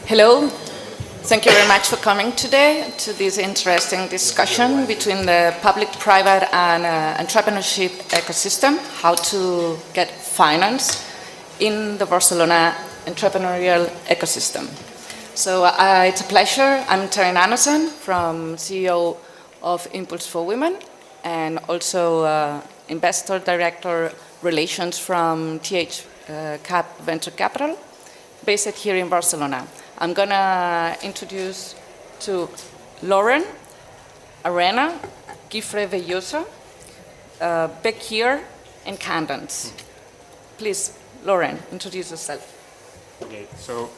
Hello. Thank you very much for coming today to this interesting discussion between the public-private and entrepreneurship ecosystem, how to get finance in the Barcelona entrepreneurial ecosystem. So it's a pleasure. I'm Taryn Anderson, CEO of Impulse for Women, and also Investor Director Relations from Cap Venture Capital, based here in Barcelona. I'm going to introduce to Lauren, Arena, Guifre Velloso, Bekir, and Candance. Please, Lauren, introduce yourself. Okay, so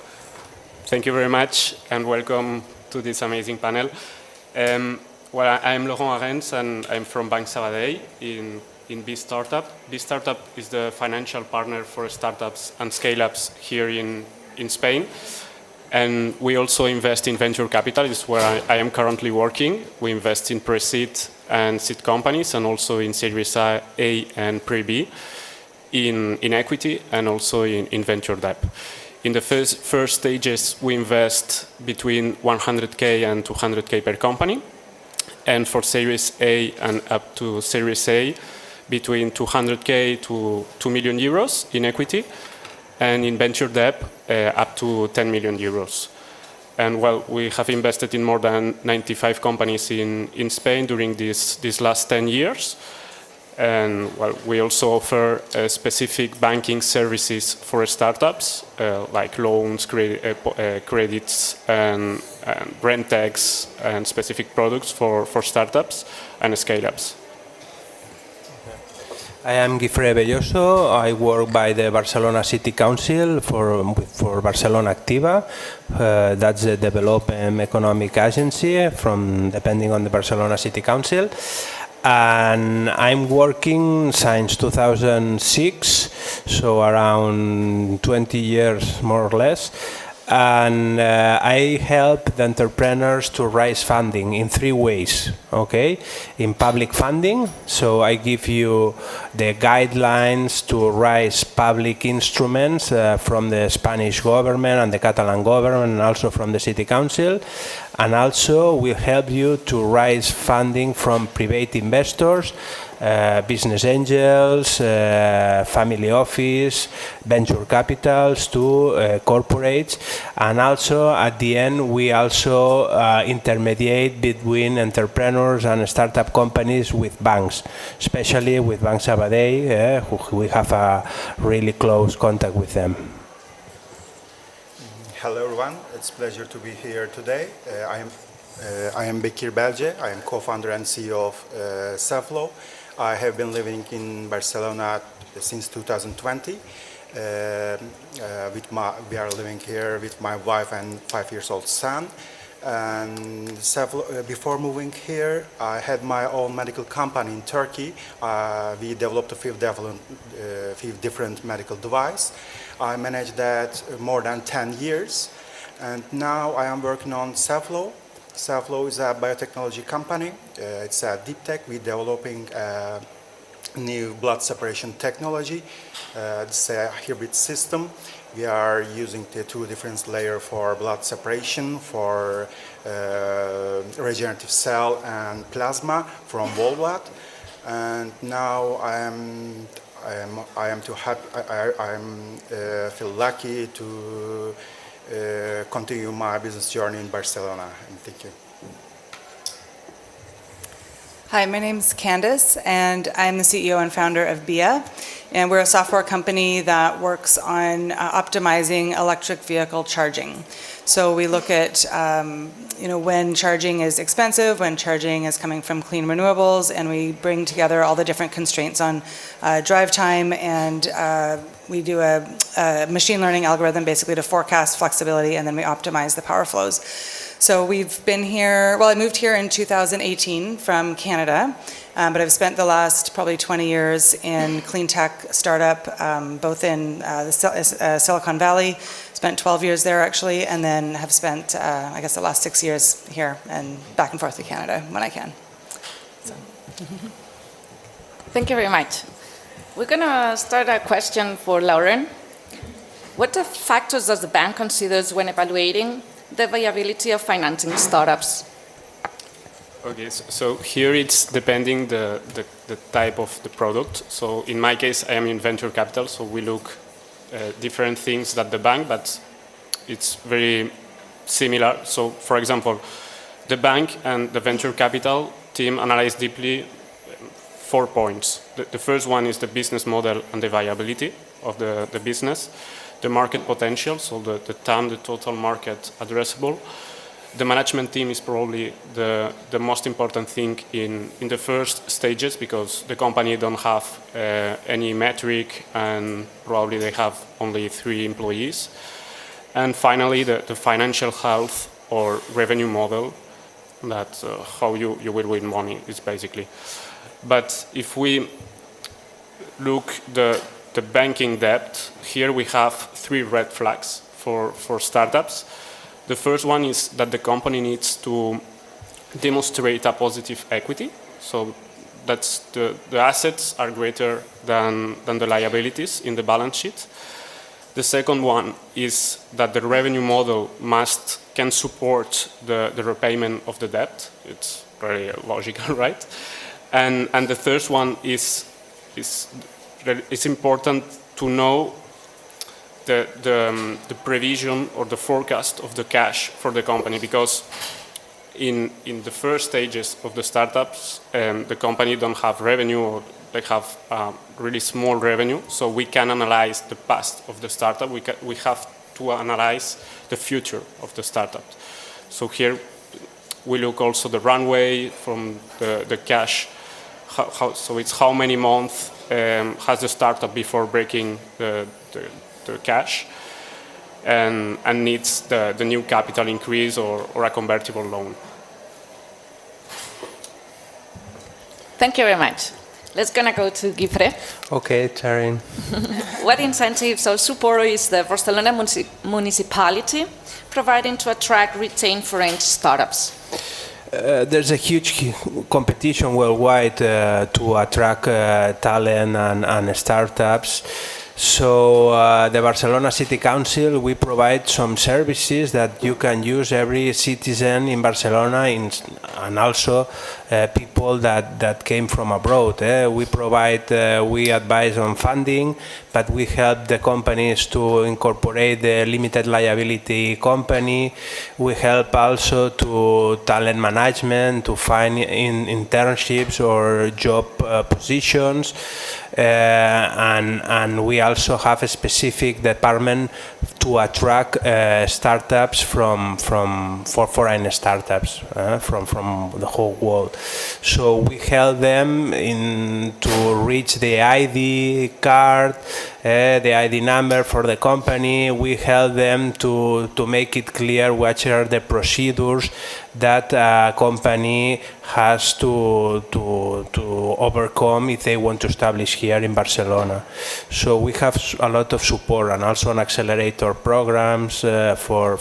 thank you very much and welcome to this amazing panel. Well, I'm Laurent Arens and I'm from Bank Sabadell in B Startup. B Startup is the financial partner for startups and scale-ups here in Spain. And we also invest in venture capital, is where I am currently working. We invest in pre-seed and seed companies and also in Series A and Pre-B, in equity and also in venture debt. In the first stages, we invest between 100K and 200K per company. And for Series A and up to Series A, between 200K to 2 million euros in equity. And in venture debt, up to 10 million euros. And well, we have invested in more than 95 companies in Spain during these last 10 years. And well, we also offer specific banking services for startups, like loans, credits, and rent tax, and specific products for startups and scale-ups. I am Guifre Velloso. I work by the Barcelona City Council for Barcelona Activa. That's a development economic agency depending on the Barcelona City Council. And I'm working since 2006, so around 20 years more or less. And I help the entrepreneurs to raise funding in 3 ways, okay? In public funding, so I give you the guidelines to raise public instruments from the Spanish government and the Catalan government and also from the City Council. And also we help you to raise funding from private investors, business angels, family office, venture capitals to corporates, and also at the end we also intermediate between entrepreneurs and startup companies with banks, especially with Bank Sabadell, who we have a really close contact with them. Hello everyone, it's a pleasure to be here today. I am Bekir Belce. I am co-founder and CEO of Selflow. I have been living in Barcelona since 2020. We are living here with my wife and 5-year-old son. And before moving here, I had my own medical company in Turkey. We developed a few different medical devices. I managed that more than 10 years. And now I am working on Selflow. Selflow is a biotechnology company. It's a deep tech. We're developing a new blood separation technology. It's a hybrid system. We are using the 2 different layers for blood separation, for regenerative cell and plasma from whole blood. And now I feel lucky to continue my business journey in Barcelona. And thank you. Hi, my name is Candace, and I'm the CEO and founder of BIA. And we're a software company that works on optimizing electric vehicle charging. So we look at when charging is expensive, when charging is coming from clean renewables, and we bring together all the different constraints on drive time, and we do a machine learning algorithm basically to forecast flexibility, and then we optimize the power flows. So we've been here, well, I moved here in 2018 from Canada, but I've spent the last probably 20 years in clean tech startup, both in Silicon Valley, spent 12 years there actually, and then have spent, I guess, the last 6 years here and back and forth to Canada when I can. So. Thank you very much. We're going to start a question for Lauren. What factors does the bank considers when evaluating the viability of financing startups? Okay, so here it's depending the type of the product. So in my case, I am in venture capital, so we look different things than the bank, but it's very similar. So for example, the bank and the venture capital team analyze deeply 4 points. The first one is the business model and the viability of the business, the market potential, so the TAM, the total market addressable. The management team is probably the most important thing in the first stages, because the company don't have any metric and probably they have only 3 employees. And finally, the financial health or revenue model, that's how you will win money, is basically. But if we look the banking debt, here we have 3 red flags for startups. The first one is that the company needs to demonstrate a positive equity. So that's the assets are greater than the liabilities in the balance sheet. The second one is that the revenue model can support the repayment of the debt. It's very logical, right? And the third one is it's important to know the prevision or the forecast of the cash for the company, because in the first stages of the startups, the company don't have revenue, or they have really small revenue, so we can analyze the past of the startup. We have to analyze the future of the startup. So here we look also the runway from the cash. So it's how many months has the startup before breaking the cash, and needs the new capital increase or a convertible loan. Thank you very much. Let's gonna go to Guifre. Okay, Taryn. What incentives or support is the Barcelona municipality providing to attract, retain foreign startups? There's a huge competition worldwide to attract talent and startups. So the Barcelona City Council, we provide some services that you can use, every citizen in Barcelona, and also people that came from abroad. We advise on funding, but we help the companies to incorporate the limited liability company. We help also to talent management, to find internships or job positions. And we also have a specific department to attract startups for foreign startups from the whole world. So we help them to reach the ID card, the ID number for the company. We help them to make it clear what are the procedures that a company has to overcome if they want to establish here in Barcelona. So we have a lot of support, and also an accelerator programs for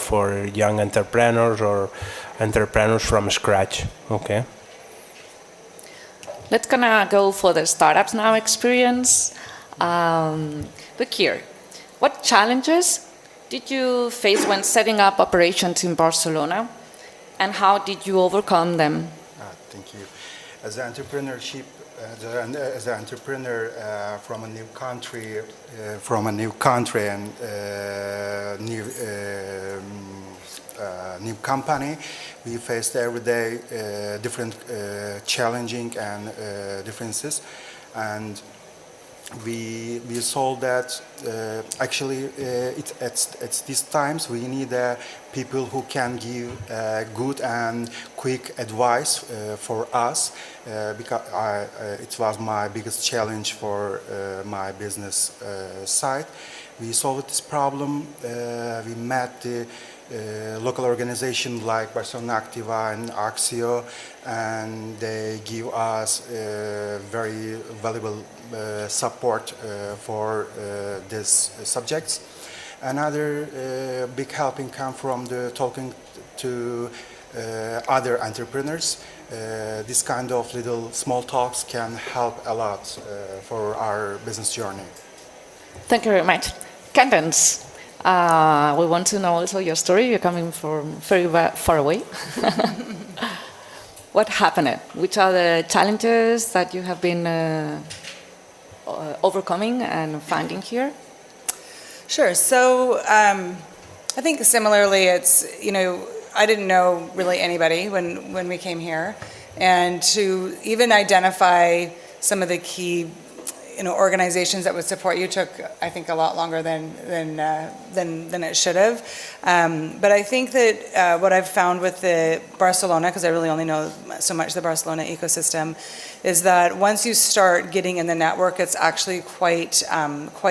young entrepreneurs or entrepreneurs from scratch. Okay. Let's gonna go for the startups now experience. Look here, what challenges did you face when setting up operations in Barcelona, and how did you overcome them? Thank you. As an entrepreneur from a new country, and new company, we faced every day different challenging and differences, and we saw that actually at these times we need people who can give good and quick advice for us, because it was my biggest challenge for my business side. We solved this problem. We met the local organization like Barcelona Activa and Axio, and they give us very valuable support for these subjects. Another big helping come from the talking to other entrepreneurs. This kind of little small talks can help a lot for our business journey. Thank you very much. Candace, We want to know also your story. You're coming from very far away. What happened? Which are the challenges that you have been overcoming and finding here? Sure. So I think similarly, it's, I didn't know really anybody when we came here. And to even identify some of the key organizations that would support you took, I think, a lot longer than it should have. But I think that what I've found with the Barcelona, because I really only know so much the Barcelona ecosystem, is that once you start getting in the network, it's actually quite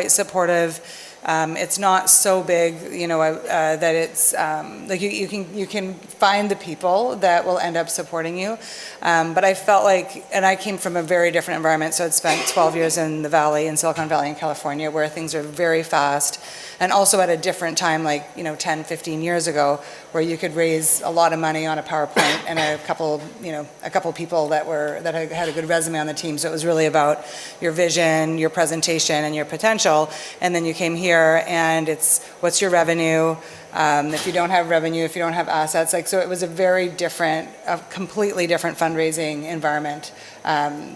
supportive. It's not so big, that it's like you can find the people that will end up supporting you. But I felt like, and I came from a very different environment, so I'd spent 12 years in the Valley, in Silicon Valley in California, where things are very fast, and also at a different time, like 10, 15 years ago, where you could raise a lot of money on a PowerPoint and a couple people that had a good resume on the team. So it was really about your vision, your presentation, and your potential. And then you came here, and it's what's your revenue? If you don't have revenue, if you don't have assets, so it was a completely different fundraising environment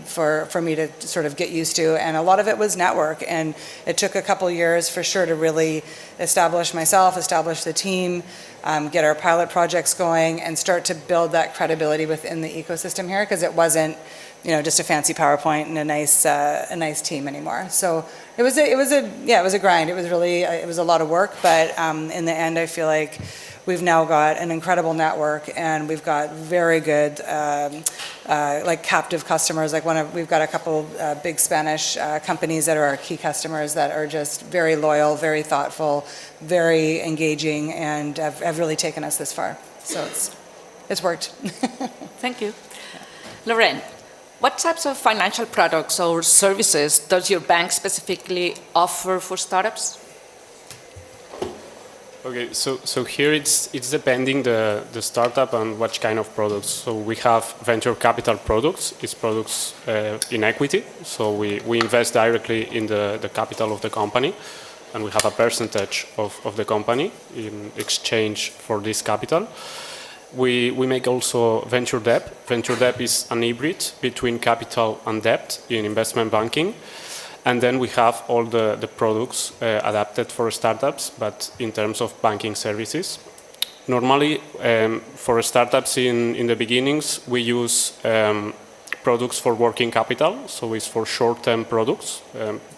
for me to sort of get used to, and a lot of it was network, and it took a couple years for sure to really establish myself, establish the team, get our pilot projects going, and start to build that credibility within the ecosystem here, because it wasn't just a fancy PowerPoint and a nice team anymore. So it was a grind. It was a lot of work, but in the end, I feel like we've now got an incredible network, and we've got very good captive customers. We've got a couple big Spanish companies that are our key customers that are just very loyal, very thoughtful, very engaging, and have really taken us this far. So it's worked. Thank you. Lorraine, what types of financial products or services does your bank specifically offer for startups? Okay, so here it's depending the startup and what kind of products. So we have venture capital products. It's products in equity. So we invest directly in the capital of the company, and we have a percentage of the company in exchange for this capital. We make also venture debt. Venture debt is an hybrid between capital and debt in investment banking. And then we have all the products adapted for startups, but in terms of banking services. Normally, for startups in the beginnings, we use products for working capital. So it's for short-term products,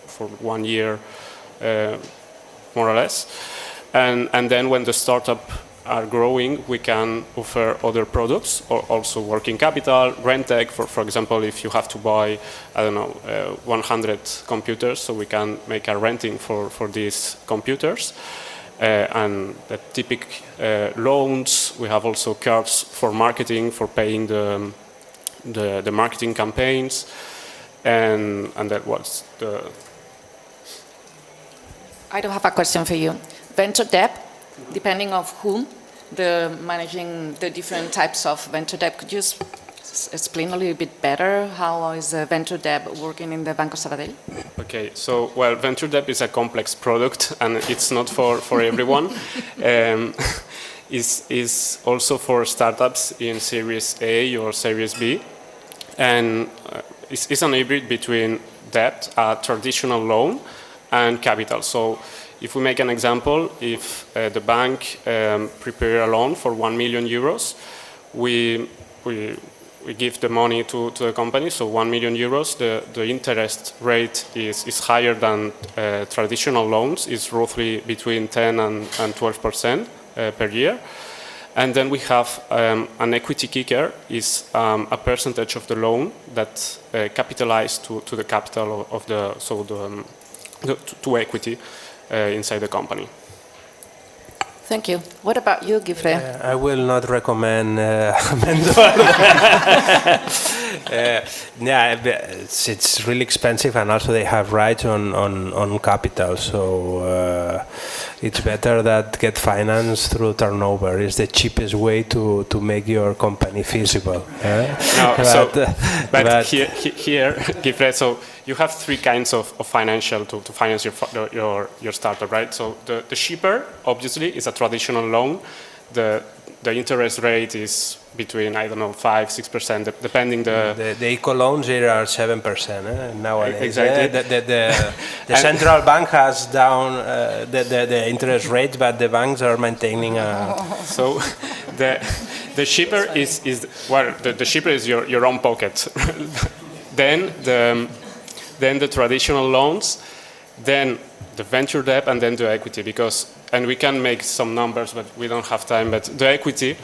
for 1 year, more or less. And then when the startup are growing, we can offer other products, or also working capital, rent tech, for example, if you have to buy, 100 computers, so we can make a renting for these computers. And the typical loans, we have also cards for marketing, for paying the marketing campaigns, and that was the... I do have a question for you. Venture debt, depending on whom, managing the different types of venture debt. Could you explain a little bit better how is venture debt working in the Banco Sabadell? Okay, so venture debt is a complex product, and it's not for everyone. It's also for startups in Series A or Series B, and it's an hybrid between debt, a traditional loan, and capital. So if we make an example, if the bank prepare a loan for 1 million euros, we give the money to the company, so 1 million euros, the interest rate is higher than traditional loans. It's roughly between 10 and 12% per year. And then we have an equity kicker, is a percentage of the loan that capitalized to the capital of to equity inside the company. Thank you. What about you, Gifre? I will not recommend vendor. Yeah, it's really expensive, and also they have rights on capital. So it's better that get financed through turnover. It's the cheapest way to make your company feasible. No, but here, Gifre, so you have three kinds of financial to finance your startup, right? So the cheaper, obviously, is a traditional loan. The interest rate is between, I don't know, 5-6%, depending the eco loans here are 7% nowadays. Exactly. The central bank has down the interest rate, but the banks are maintaining a. So the cheaper is the cheaper is your own pocket. Then the traditional loans, then the venture debt, and then the equity, and we can make some numbers, but we don't have time, but the equity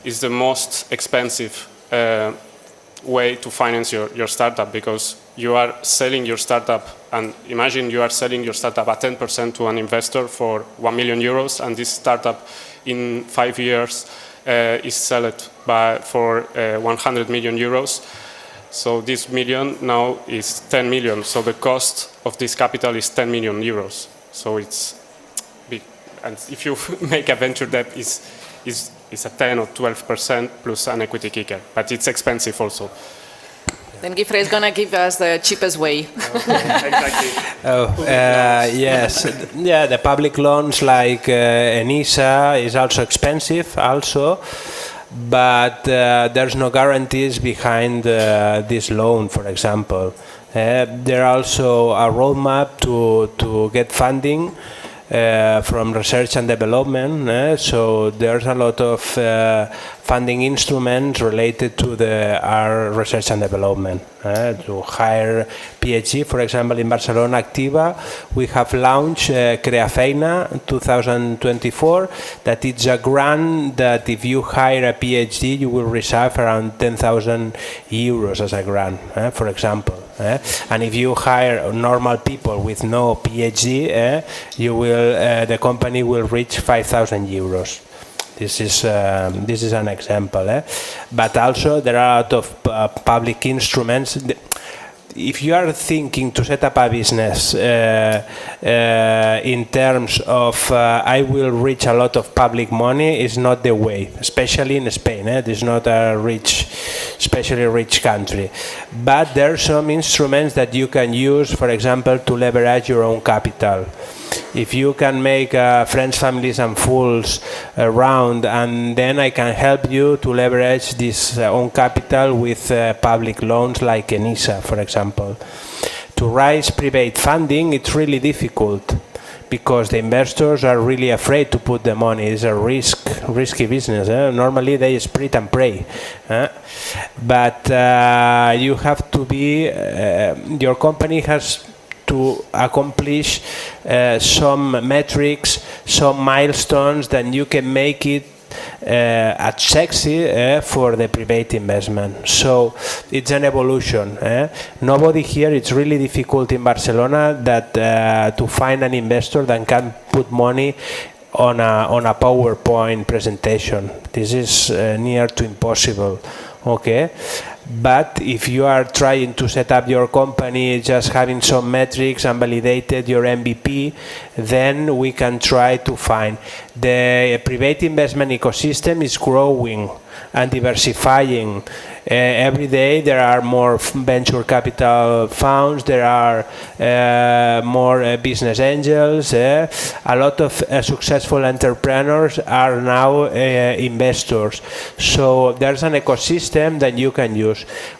is the most expensive way to finance your startup, because you are selling your startup, and imagine you are selling your startup at 10% to an investor for 1 million euros, and this startup in 5 years is sold for 100 million euros. So this million now is 10 million. So the cost of this capital is 10 million euros. So it's big. And if you make a venture debt, is a 10 or 12% plus an equity kicker. But it's expensive also. Then Gifre is going to give us the cheapest way. Exactly. Yes. Yeah, the public loans like iniciar is also expensive also. But there's no guarantees behind this loan, for example. There are also a roadmap to get funding from research and development. So there's a lot of funding instruments related to our research and development. To hire PhD, for example, in Barcelona.cat, we have launched Crear 2024, that it's a grant that if you hire a PhD, you will receive around 10,000 euros as a grant, for example. And if you hire normal people with no PhD, the company will reach 5,000 euros. This is an example, but also there are a lot of public instruments. If you are thinking to set up a business in terms of I will reach a lot of public money, is not the way, especially in Spain. This is not a especially rich country. But there are some instruments that you can use, for example, to leverage your own capital. If you can make friends, families and fools around, and then I can help you to leverage this own capital with public loans like iniciar, for example. To raise private funding, it's really difficult because the investors are really afraid to put the money. It's a risky business. Normally they split and pray. But you have to be, your company has to accomplish some metrics, some milestones, then you can make it sexy for the private investment. So it's an evolution. Nobody here, it's really difficult in Barcelona that to find an investor that can put money on a PowerPoint presentation. This is near to impossible. Okay. But if you are trying to set up your company just having some metrics and validated your MVP, then we can try to find. The private investment ecosystem is growing and diversifying. Every day there are more venture capital funds, there are more business angels. A lot of successful entrepreneurs are now investors. So there's an ecosystem that you can use.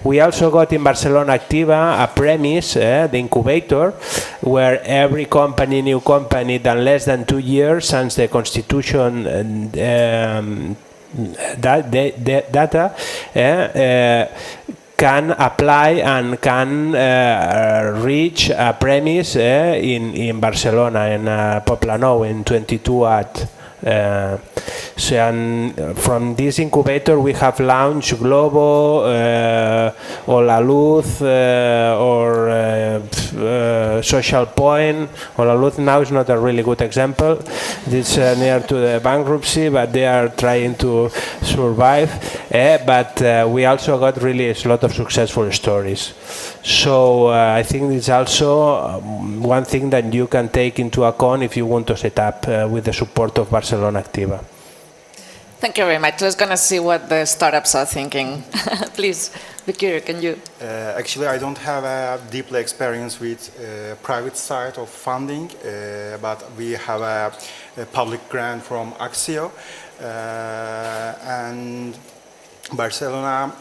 We also got in Barcelona.cat a premise, the incubator, where every company, new company, done less than 2 years since the constitution data can apply and can reach a premise in Barcelona, in Poblenou, in 22 at So, and from this incubator we have launched Globo, or La Luz, or Social Point. Or La Luz now is not a really good example. It's near to the bankruptcy, but they are trying to survive. But we also got really a lot of successful stories. So I think it's also one thing that you can take into account if you want to set up with the support of Barcelona Activa. Thank you very much. Let's gonna see what the startups are thinking. Please, Vikir, can you? Actually, I don't have a deeply experience with private side of funding, but we have a public grant from Axio, and Barcelona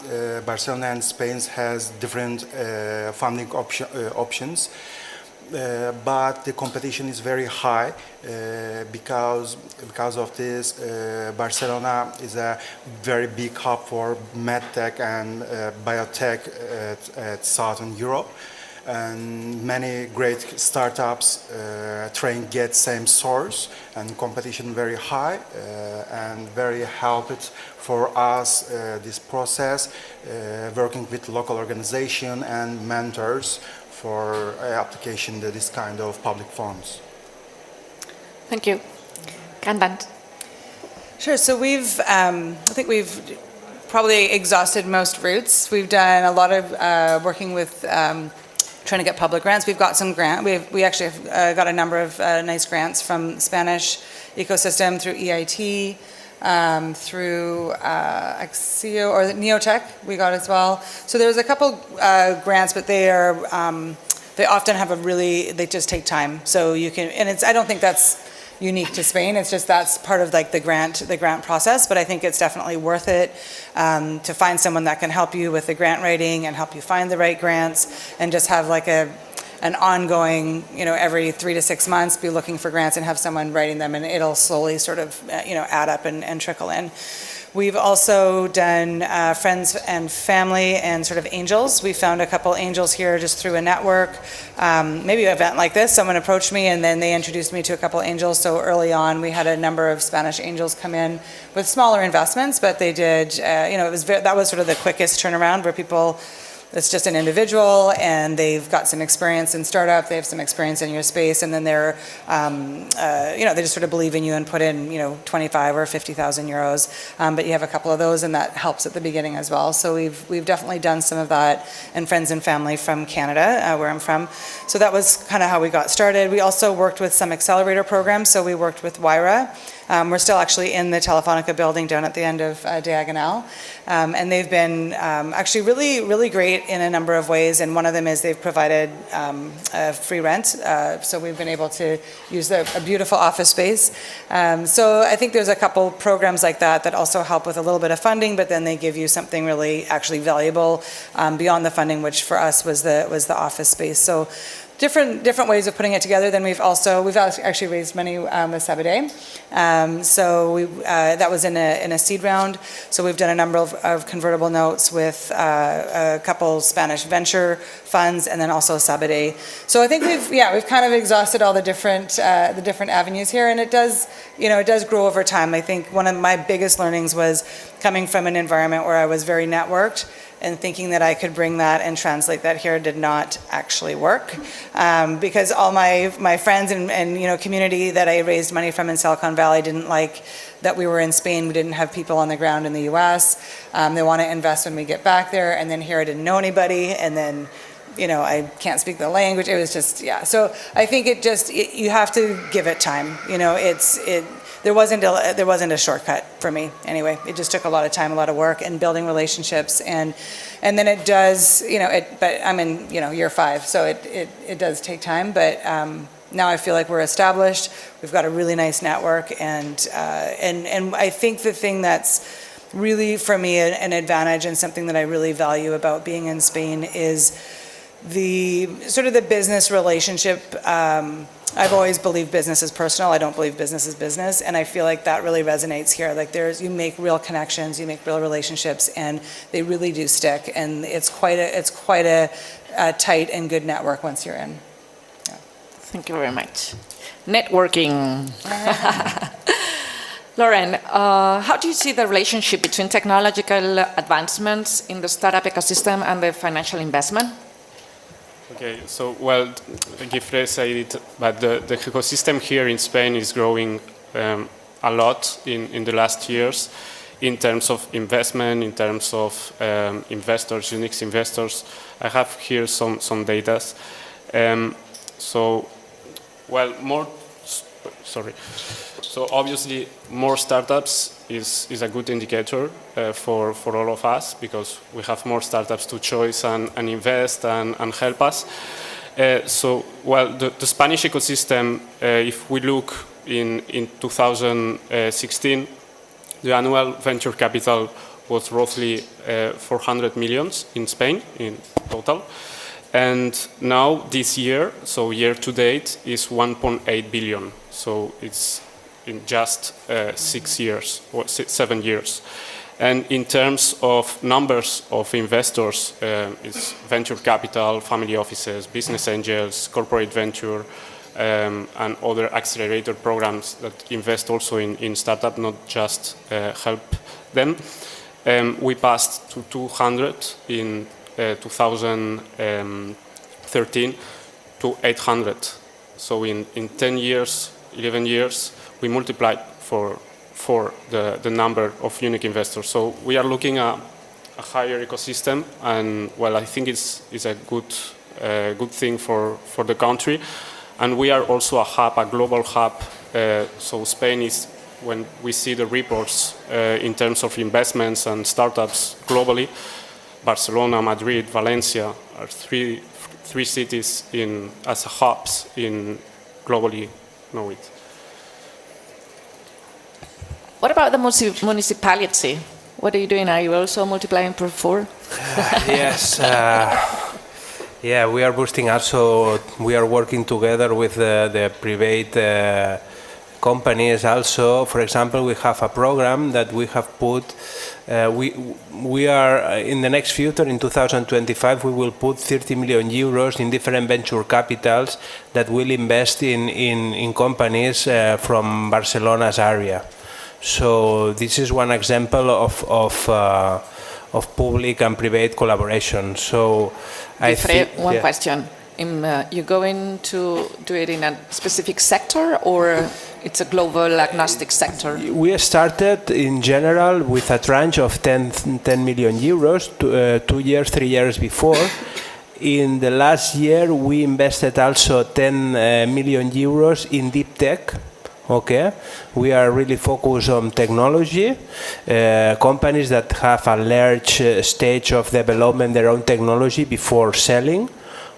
and Spain has different funding options. But the competition is very high because of this. Barcelona is a very big hub for medtech and biotech at Southern Europe, and many great startups try and get same source, and competition very high, and very helped for us this process, working with local organization and mentors for application to this kind of public funds. Thank you. Kandant. Sure. So I think we've probably exhausted most routes. We've done a lot of working with trying to get public grants. We've got some grant. We actually have got a number of nice grants from Spanish ecosystem through EIT, through Axio or Neotech we got as well. So there's a couple grants, but they are they often have they just take time. So you can, and I don't think that's unique to Spain. It's just that's part of like the grant process. But I think it's definitely worth it to find someone that can help you with the grant writing and help you find the right grants, and just have like an ongoing, every 3 to 6 months, be looking for grants and have someone writing them, and it'll slowly sort of, add up and trickle in. We've also done friends and family and sort of angels. We found a couple angels here just through a network. Maybe an event like this, someone approached me and then they introduced me to a couple angels. So early on, we had a number of Spanish angels come in with smaller investments, but they did, that was sort of the quickest turnaround where people, it's just an individual and they've got some experience in startup, they have some experience in your space, and then they're, they just sort of believe in you and put in, 25 or 50,000 euros. But you have a couple of those, and that helps at the beginning as well. So we've definitely done some of that, and friends and family from Canada, where I'm from. So that was kind of how we got started. We also worked with some accelerator programs. So we worked with Wyra. We're still actually in the Telefonica building down at the end of Diagonal. And they've been actually really, really great in a number of ways. And one of them is they've provided free rent. So we've been able to use a beautiful office space. So I think there's a couple programs like that also help with a little bit of funding, but then they give you something really actually valuable beyond the funding, which for us was the office space. So different ways of putting it together. Then we've actually raised money with Sabadell. So that was in a seed round. So we've done a number of convertible notes with a couple Spanish venture funds, and then also Sabadell. So I think we've kind of exhausted all the different avenues here, and it does grow over time. I think one of my biggest learnings was coming from an environment where I was very networked, and thinking that I could bring that and translate that here did not actually work, because all my friends and community that I raised money from in Silicon Valley didn't like that we were in Spain. We didn't have people on the ground in the U.S. They want to invest when we get back there, and then here I didn't know anybody, and then I can't speak the language. It was just, So I think you have to give it time. There wasn't a shortcut for me anyway. It just took a lot of time, a lot of work, and building relationships, and then it does, but I'm in, year 5, so it does take time, but now I feel like we're established. We've got a really nice network, and I think the thing that's really for me an advantage and something that I really value about being in Spain is the sort of the business relationship. I've always believed business is personal. I don't believe business is business, and I feel like that really resonates here. Like you make real connections, you make real relationships, and they really do stick. And it's quite a tight and good network once you're in. Yeah. Thank you very much. Networking. Lauren, how do you see the relationship between technological advancements in the startup ecosystem and the financial investment? Okay, so, well, Gifre said it, but the ecosystem here in Spain is growing a lot in the last years in terms of investment, in terms of investors, unique investors. I have here some data. So obviously more startups is a good indicator for all of us, because we have more startups to choose and invest and help us. The Spanish ecosystem, if we look in 2016, the annual venture capital was roughly 400 millions in Spain in total. And now this year, so year to date, is 1.8 billion. So it's in just 6 years or 7 years. And in terms of numbers of investors, it's venture capital, family offices, business angels, corporate venture, and other accelerator programs that invest also in startup, not just help them. We passed to 200 in 2013 to 800. So in 10 years, 11 years, we multiplied for the number of unique investors. So we are looking at a higher ecosystem, and well, I think it's a good thing for the country. And we are also a hub, a global hub. So Spain is, when we see the reports in terms of investments and startups globally, Barcelona, Madrid, Valencia are three cities as hubs in globally know it. What about the municipality? What are you doing? Are you also multiplying per 4? Yes. Yeah, we are boosting also. We are working together with the private companies also. For example, we have a program that we have put. We are in the next future, in 2025, we will put 30 million euros in different venture capitals that will invest in companies from Barcelona's area. So this is one example of public and private collaboration. So I think one question. You're going to do it in a specific sector, or it's a global agnostic sector? We started in general with a tranche of 10 million euros 3 years before. In the last year, we invested also 10 million euros in deep tech. Okay, we are really focused on technology, companies that have a large stage of development their own technology before selling.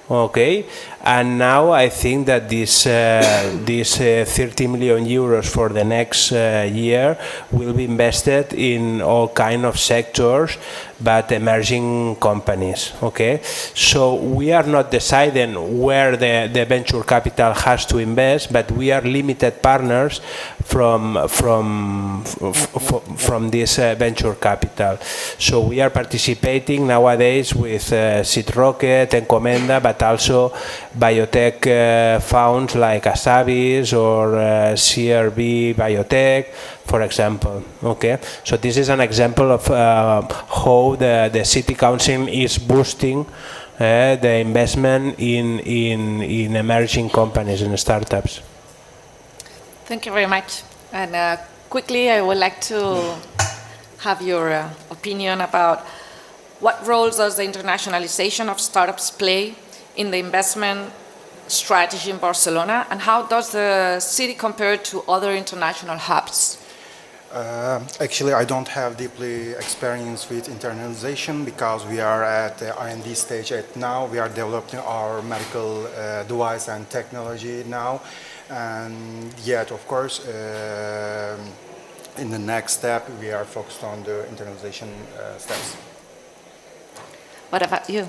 Okay, and now I think that this 30 million euros for the next year will be invested in all kind of sectors, but emerging companies. Okay, so we are not deciding where the venture capital has to invest, but we are limited partners from this venture capital. So we are participating nowadays with Seed Rocket and Comenda, but also biotech funds like Asavis or CRB Biotech, for example. Okay, so this is an example of how the City Council is boosting the investment in emerging companies and startups. Thank you very much. And quickly, I would like to have your opinion about what roles does the internationalization of startups play in the investment strategy in Barcelona, and how does the city compare to other international hubs? Actually, I don't have deeply experience with internalization because we are at the R&D stage now. We are developing our medical device and technology now. And yet, of course, in the next step, we are focused on the internalization steps. What about you?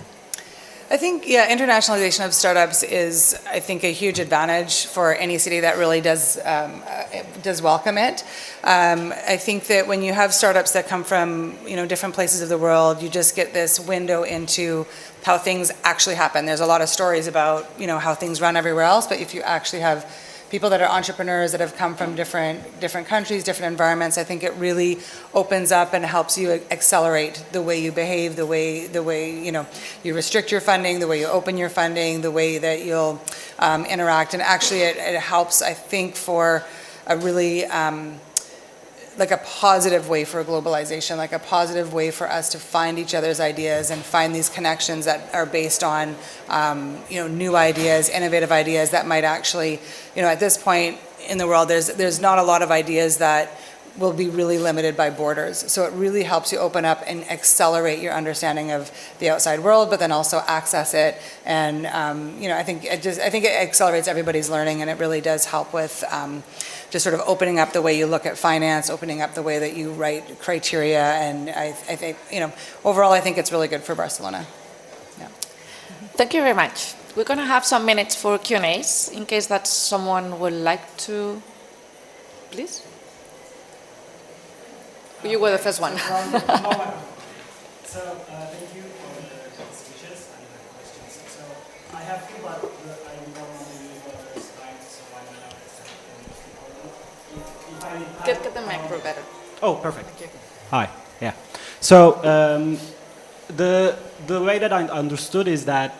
I think, internationalization of startups is, I think, a huge advantage for any city that really does welcome it. I think that when you have startups that come from, different places of the world, you just get this window into how things actually happen. There's a lot of stories about, how things run everywhere else, but if you actually have people that are entrepreneurs that have come from different countries, different environments. I think it really opens up and helps you accelerate the way you behave, the way you restrict your funding, the way you open your funding, the way that you'll interact. And actually, it helps, I think, for a really like a positive way for globalization, like a positive way for us to find each other's ideas and find these connections that are based on, new ideas, innovative ideas that might actually, at this point in the world, there's not a lot of ideas that will be really limited by borders. So it really helps you open up and accelerate your understanding of the outside world, but then also access it. And I think it accelerates everybody's learning, and it really does help with just sort of opening up the way you look at finance, opening up the way that you write criteria. And I think, overall, I think it's really good for Barcelona. Yeah. Thank you very much. We're going to have some minutes for Q&As in case that someone would like to. Please. You were the first one. So thank you for the speeches and the questions. So I have few, but I don't want to use others' time, so I don't know Get the macro better. Oh, perfect. Hi. Yeah. So the way that I understood is that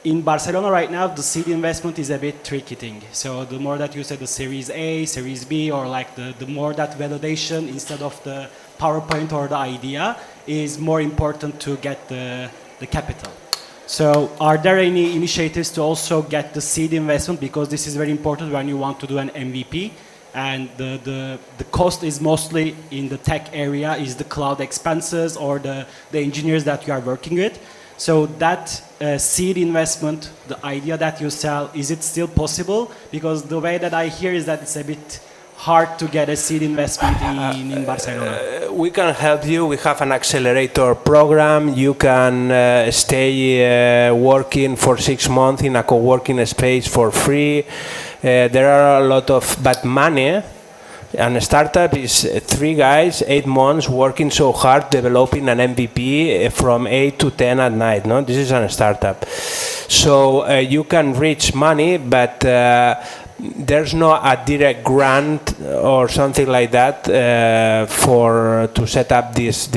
in Barcelona right now, the seed investment is a bit tricky thing. So the more that you say the Series A, Series B, or like the more that validation instead of the PowerPoint or the idea is more important to get the capital. So are there any initiatives to also get the seed investment? Because this is very important when you want to do an MVP. And the cost is mostly in the tech area, is the cloud expenses or the engineers that you are working with. So that seed investment, the idea that you sell, is it still possible? Because the way that I hear is that it's a bit hard to get a seed investment in Barcelona. We can help you. We have an accelerator program. You can stay working for 6 months in a co-working space for free. There are a lot of bad money. And a startup is 3 guys, 8 months working so hard developing an MVP from 8 to 10 at night. No, this is a startup. So you can reach money, but there's no a direct grant or something like that to set up this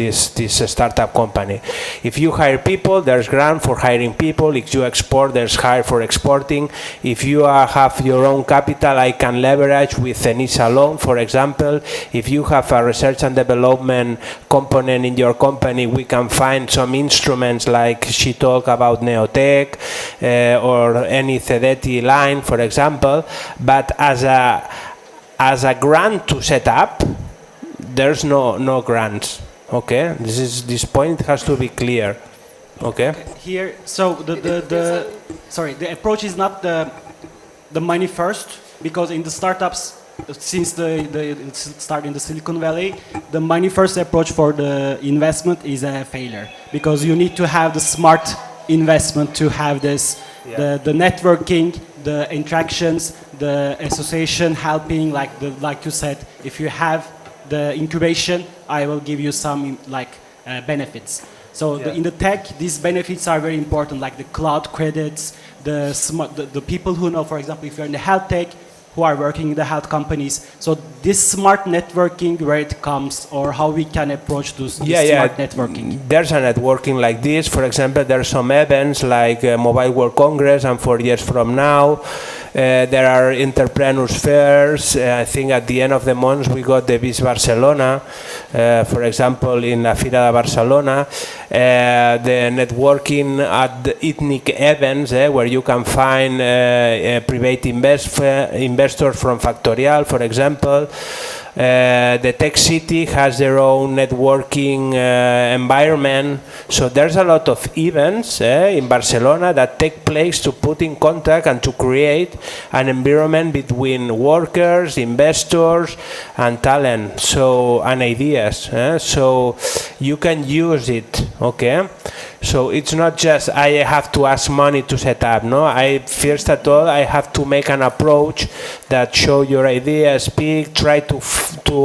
startup company. If you hire people, there's grant for hiring people. If you export, there's hire for exporting. If you have your own capital, I can leverage with an initial loan, for example. If you have a research and development component in your company, we can find some instruments like she talked about Neotech or any Cedeti line, for example. But as a grant to set up, there's no grants. Okay, this point has to be clear. Okay. Here, so the approach is not the money first, because in the startups, since the start in the Silicon Valley, the money first approach for the investment is a failure, because you need to have the smart investment to have this, the networking, the interactions, the association helping, like you said, if you have the incubation, I will give you some benefits. So in the tech, these benefits are very important, like the cloud credits, the people who know, for example, if you're in the health tech, who are working in the health companies. So this smart networking, where it comes, or how we can approach this smart networking. There's a networking like this. For example, there are some events like Mobile World Congress, and 4 years from now, there are entrepreneurs fairs. I think at the end of the month we got the Bis Barcelona, for example, in La Fira de Barcelona. The networking at the ethnic events where you can find private investors from Factorial, for example. The Tech City has their own networking environment. So there's a lot of events in Barcelona that take place to put in contact and to create an environment between workers, investors, and talent, and ideas. So you can use it, okay? So it's not just I have to ask money to set up. No, first of all I have to make an approach that show your idea, speak, try to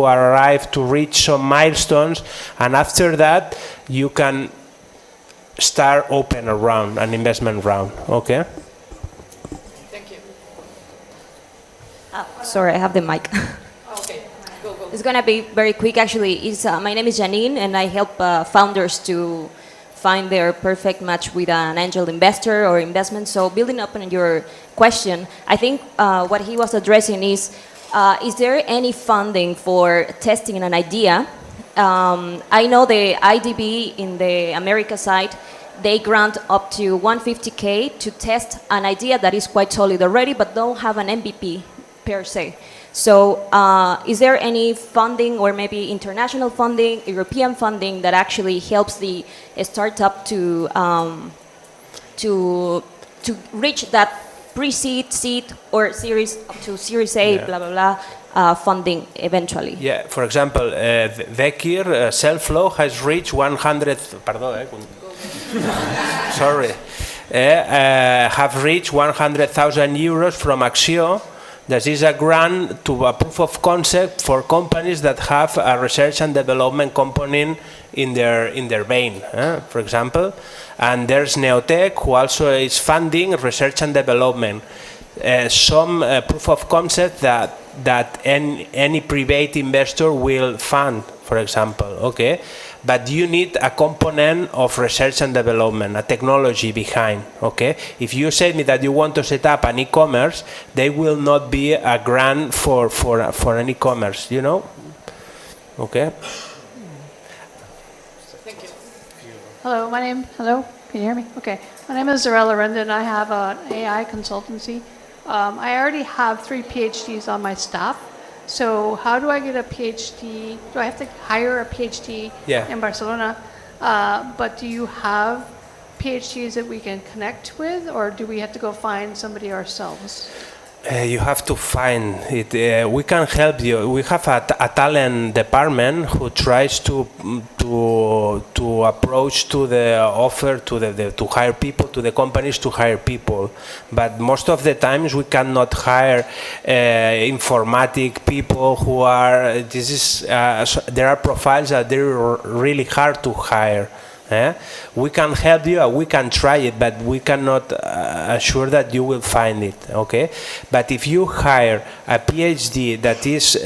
arrive to reach some milestones, and after that you can start open a round, an investment round. Okay. Thank you. Sorry, I have the mic. Okay, go. It's going to be very quick, actually. My name is Janine, and I help founders to find their perfect match with an angel investor or investment. So building up on your question, I think what he was addressing is there any funding for testing an idea? I know the IDB in the America side, they grant up to 150K to test an idea that is quite solid already, but don't have an MVP per se. So is there any funding, or maybe international funding, European funding, that actually helps the startup to reach that pre-seed, seed, or series up to Series A, blah, blah, blah, funding eventually? Yeah, for example, Vekir, Self-Flow has reached 100, sorry, have reached 100,000 euros from Axio. This is a grant to a proof of concept for companies that have a research and development component in their vein, for example. And there's Neotech, who also is funding research and development. Some proof of concept that any private investor will fund, for example. Okay. But you need a component of research and development, a technology behind, okay? If you say me that you want to set up an e-commerce, there will not be a grant for an e-commerce, you know? Okay? Thank you. Hello, can you hear me? Okay. My name is Zarella Renda, and I have an AI consultancy. I already have 3 PhDs on my staff. So how do I get a PhD? Do I have to hire a PhD in Barcelona? But do you have PhDs that we can connect with, or do we have to go find somebody ourselves? You have to find it. We can help you. We have a talent department who tries to approach to the offer to hire people, to the companies to hire people. But most of the times we cannot hire informatic people who are. There are profiles that they're really hard to hire. We can help you, we can try it, but we cannot assure that you will find it, okay? But if you hire a PhD that is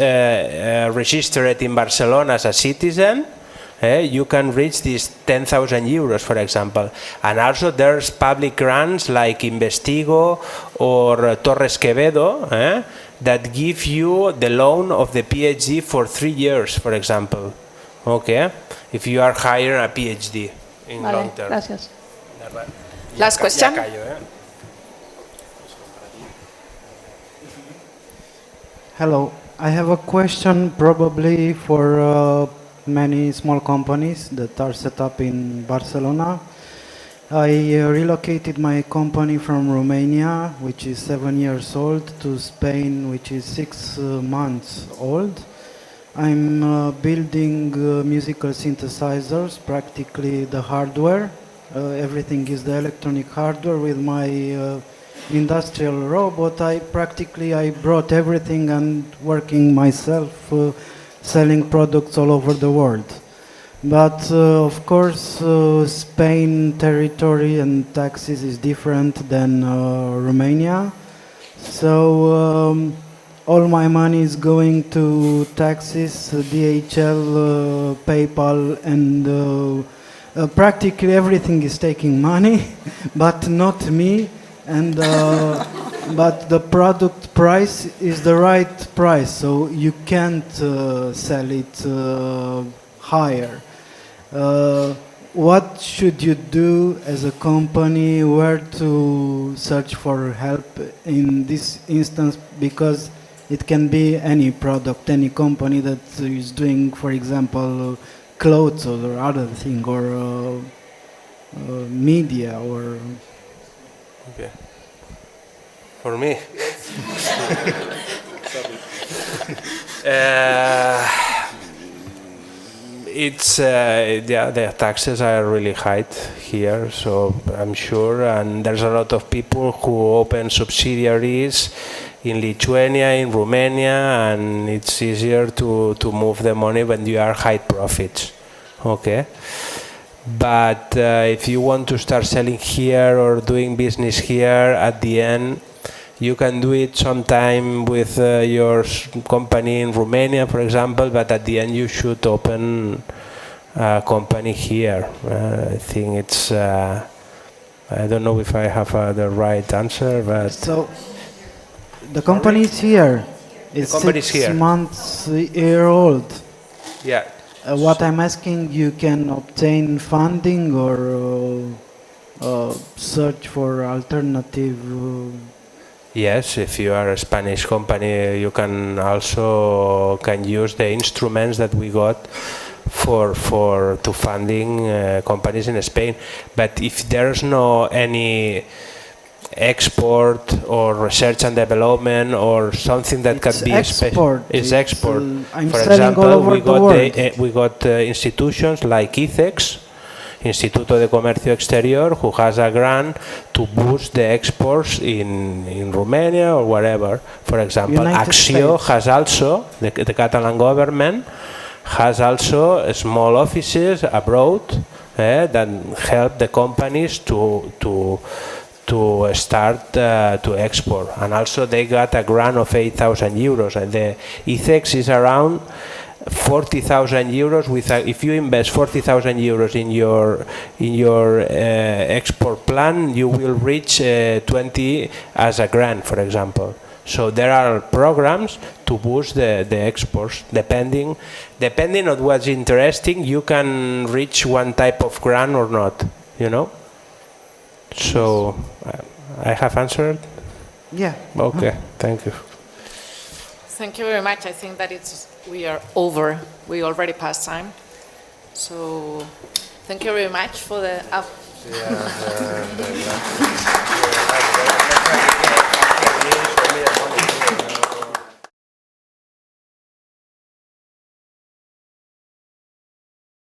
registered in Barcelona as a citizen, you can reach these 10,000 euros, for example. And also there's public grants like Investigo or Torres Quevedo that give you the loan of the PhD for 3 years, for example. Okay, if you are hiring a PhD in long term. Gracias. Last question. Hello, I have a question probably for many small companies that are set up in Barcelona. I relocated my company from Romania, which is 7 years old, to Spain, which is 6 months old. I'm building musical synthesizers, practically the hardware. Everything is the electronic hardware. With my industrial robot, I brought everything and working myself, selling products all over the world. But of course, Spain territory and taxes is different than Romania. So all my money is going to taxes, DHL, PayPal, and practically everything is taking money, but not me. And but the product price is the right price, so you can't sell it higher. What should you do as a company? Where to search for help in this instance? Because it can be any product, any company that is doing, for example, clothes or other thing, or media, or... Okay. For me? The taxes are really high here, so I'm sure, and there's a lot of people who open subsidiaries in Lithuania, in Romania, and it's easier to move the money when you are high profits. Okay. But if you want to start selling here or doing business here, at the end, You can do it sometime with your company in Romania, for example, but at the end you should open a company here. I think it's, I don't know if I have the right answer, but... So, the company is here. It's company is 6 here. months year old. Yeah. What I'm asking, you can obtain funding or search for alternative. Yes, if you are a Spanish company, you can also use the instruments that we got to funding companies in Spain. But if there's no any export or research and development or something that can be export. It's export. I'm For selling example, all over the world. we got institutions like ICEX, Instituto de Comercio Exterior, who has a grant to boost the exports in Romania or wherever. For example, United Acció States. has also, the Catalan government has also small offices abroad that help the companies to start to export, and also they got a grant of 8,000 euros, and the ICEX is around 40,000 euros. If you invest 40,000 euros in your export plan, you will reach 20 as a grant, for example. So there are programs to boost the exports. Depending on what's interesting, you can reach one type of grant or not, you know. So I have answered? Yeah. Okay, thank you. Thank you very much. I think that we are over. We already passed time. So thank you very much for the...